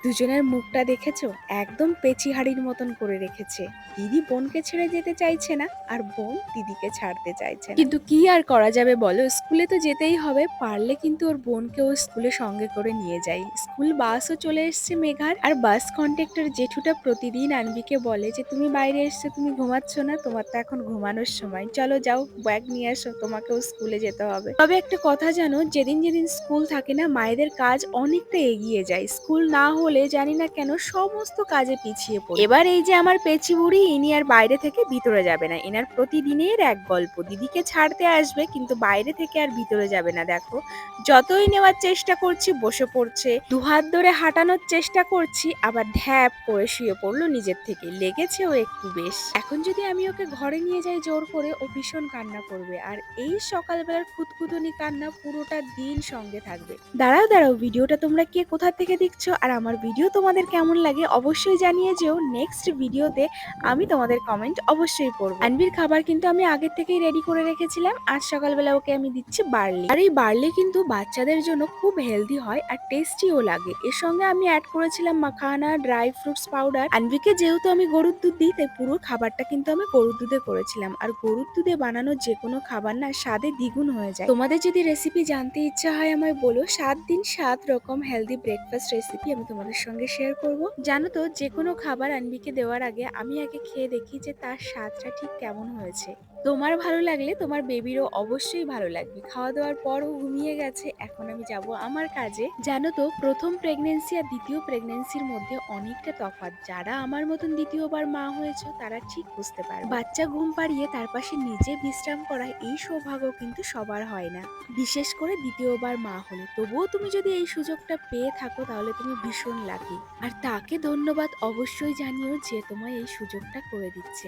দুজনের মুখটা দেখেছো? একদম পেঁচি হাঁড়ির মতন করে রেখেছে। দিদি বোনকে ছেড়ে যেতে চাইছে না, আর বোন দিদিকে ছাড়তে চাইছে না। কিন্তু কি আর করা যাবে বলো, স্কুলে তো যেতেই হবে। পারলে কিন্তু ওর বোনকেও স্কুলে সঙ্গে করে নিয়ে যাই। স্কুল বাসও চলে এসছে মেঘার, আর বাস কন্ডাক্টর জেঠুটা প্রতিদিন আনবিকে বলে যে তুমি বাইরে এসছো, তুমি ঘুমাচ্ছ না, তোমার তো এখন ঘুমানোর সময়, চলো যাও ব্যাগ নিয়ে আসো, তোমাকেও স্কুলে যেতে হবে। তবে একটা কথা জানো, যেদিন যেদিন স্কুল থাকে না, মায়েদের কাজ অনেকটা এগিয়ে যায়। স্কুল না হলে জানি না কেন সমস্ত কাজে পিছিয়ে পড়ি। এবার এই যে আমার পেচি বুড়ি, ইনি আর বাইরে থেকে ভিতরে যাবে না। এনার প্রতিদিনের এক গল্প, দিদিকে ছাড়তে আসবে কিন্তু বাইরে থেকে আর ভিতরে যাবে না। দেখো, যতই নেওয়ার চেষ্টা করছি বসে পড়ছে, দুহাত ধরে হাঁটানোর চেষ্টা করছি, আবার ঢ্যাপ করে শুয়ে পড়লো নিজের থেকে। লেগেছেও একটু বেশ। এখন যদি আমি ওকে ঘরে নিয়ে যাই জোর করে, ও ভীষণ কান্না করবে, আর এই সকালবেলার খুঁতখুঁতুনি কান্না পুরোটা দিন সঙ্গে থাকবে। দাঁড়াও দাঁড়াও, ভিডিওটা তোমরা কে কোথা থেকে দেখছো, আর আমার ভিডিও তোমাদের কেমন লাগে অবশ্যই জানিয়ে যেও। নেক্সট ভিডিওতে আমি তোমাদের কমেন্ট অবশ্যই পড়বো। আনবির খাবার কিন্তু আমি আগের থেকেই রেডি করে রেখেছিলাম। আজ সকালবেলা ওকে আমি দিচ্ছি বার্লি, আর এই বার্লি কিন্তু বাচ্চাদের জন্য খুব হেলদি হয় আর টেস্টিও লাগে। এর সঙ্গে আমি অ্যাড করেছিলাম মাখানা, ড্রাই ফ্রুটস পাউডার। আনবিকে যেহেতু আমি গরুর দুধ দিই, তাই পুরো খাবারটা কিন্তু আমি গরুর দুধে করেছিলাম। আর গরুর দুধে বানানো যে কোনো খাবার না স্বাদে দ্বিগুণ হয়ে যায়। তোমাদের যদি রেসিপি জানতে ইচ্ছা হয় আমায় বলো, 7 দিন 7 রকম হেলদি ব্রেকফাস্ট রেসিপি আমি তোমাদের সঙ্গে শেয়ার করব। জানো তো, যে কোনো খাবার আনবিকে দেওয়ার আগে আমি আগে খেয়ে দেখি যে তার স্বাদটা ঠিক কেমন হয়েছে। তোমার ভালো লাগলে তোমার বেবিরও অবশ্যই ভালো লাগবে। খাওয়া দাওয়ার পরও ঘুমিয়ে গেছে, এখন আমি যাব আমার কাজে। জানো তো, প্রথম প্রেগনেন্সি আর দ্বিতীয় প্রেগনেন্সির মধ্যে অনেকটা তফাৎ। যারা আমার মতন দ্বিতীয়বার মা হয়েছে তারা ঠিক বুঝতে পারবে। বাচ্চা ঘুম পাড়িয়ে তার পাশে নিজে বিশ্রাম করা, এই সৌভাগ্য কিন্তু সবার হয় না, বিশেষ করে দ্বিতীয়বার মা হলে। তবুও তুমি যদি এই সুযোগটা পেয়ে থাকো তাহলে তুমি ভীষণ লাকি, আর তাকে ধন্যবাদ অবশ্যই জানিও যে তোমায় এই সুযোগটা করে দিচ্ছে।